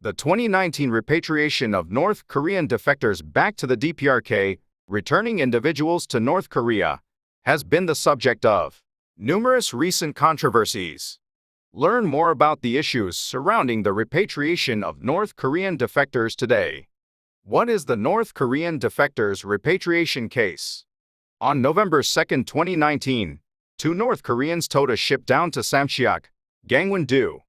The 2019 repatriation of North Korean defectors back to the DPRK, returning individuals to North Korea, has been the subject of numerous recent controversies. Learn more about the issues surrounding the repatriation of North Korean defectors today. What is the North Korean defectors repatriation case? On November 2, 2019, 2 North Koreans towed a ship down to Samcheok, Gangwon-do.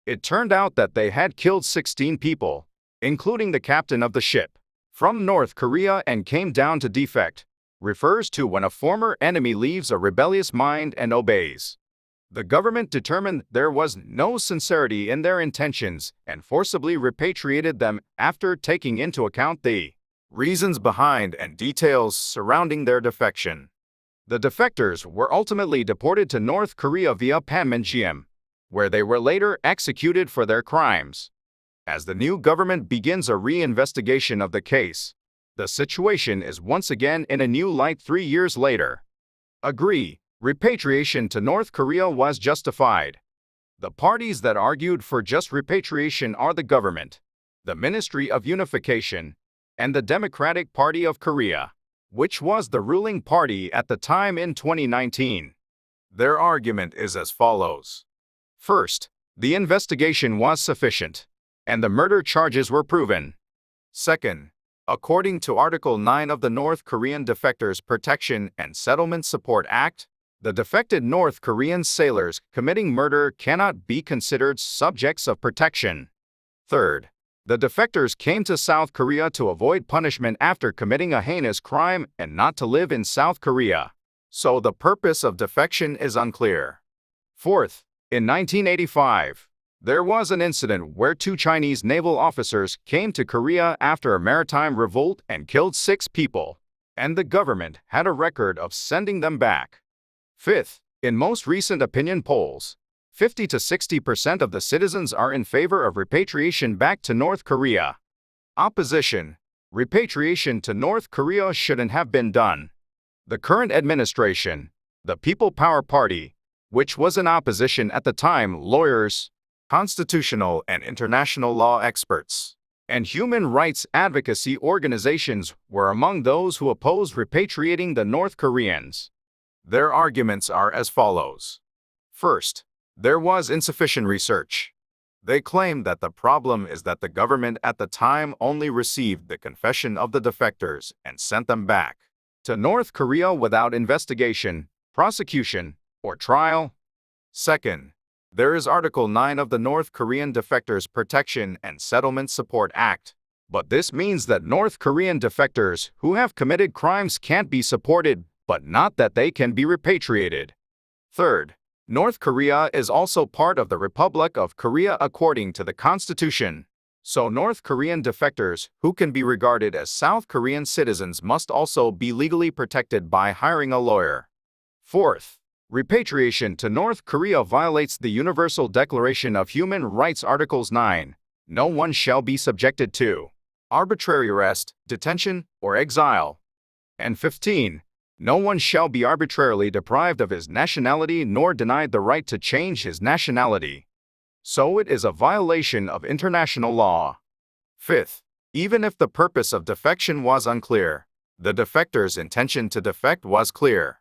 It turned out that they had killed 16 people, including the captain of the ship, from North Korea and came down to defect, refers to when a former enemy leaves a rebellious mind and obeys. The government determined there was no sincerity in their intentions and forcibly repatriated them after taking into account the reasons behind and details surrounding their defection. The defectors were ultimately deported to North Korea via Panmunjom, where they were later executed for their crimes. As the new government begins a reinvestigation of the case, the situation is once again in a new light 3 years later. Agree, repatriation to North Korea was justified. The parties that argued for just repatriation are the government, the Ministry of Unification, and the Democratic Party of Korea, which was the ruling party at the time in 2019. Their argument is as follows. First, the investigation was sufficient, and the murder charges were proven. Second, according to Article 9 of the North Korean Defectors Protection and Settlement Support Act, the defected North Korean sailors committing murder cannot be considered subjects of protection. Third, the defectors came to South Korea to avoid punishment after committing a heinous crime and not to live in South Korea, so the purpose of defection is unclear. Fourth, in 1985, there was an incident where 2 Chinese naval officers came to Korea after a maritime revolt and killed 6 people, and the government had a record of sending them back. Fifth, in most recent opinion polls, 50 to 60% of the citizens are in favor of repatriation back to North Korea. Opposition: repatriation to North Korea shouldn't have been done. The current administration, the People Power Party, which was in opposition at the time, lawyers, constitutional and international law experts, and human rights advocacy organizations were among those who opposed repatriating the North Koreans. Their arguments are as follows. First, there was insufficient research. They claim that the problem is that the government at the time only received the confession of the defectors and sent them back to North Korea without investigation, prosecution, or trial. Second, there is Article 9 of the North Korean Defectors Protection and Settlement Support Act, but this means that North Korean defectors who have committed crimes can't be supported, but not that they can be repatriated. Third, North Korea is also part of the Republic of Korea according to the Constitution, so North Korean defectors who can be regarded as South Korean citizens must also be legally protected by hiring a lawyer. Fourth, repatriation to North Korea violates the Universal Declaration of Human Rights Articles 9. No one shall be subjected to arbitrary arrest, detention, or exile. And 15. No one shall be arbitrarily deprived of his nationality nor denied the right to change his nationality. So it is a violation of international law. Fifth, even if the purpose of defection was unclear, the defectors' intention to defect was clear.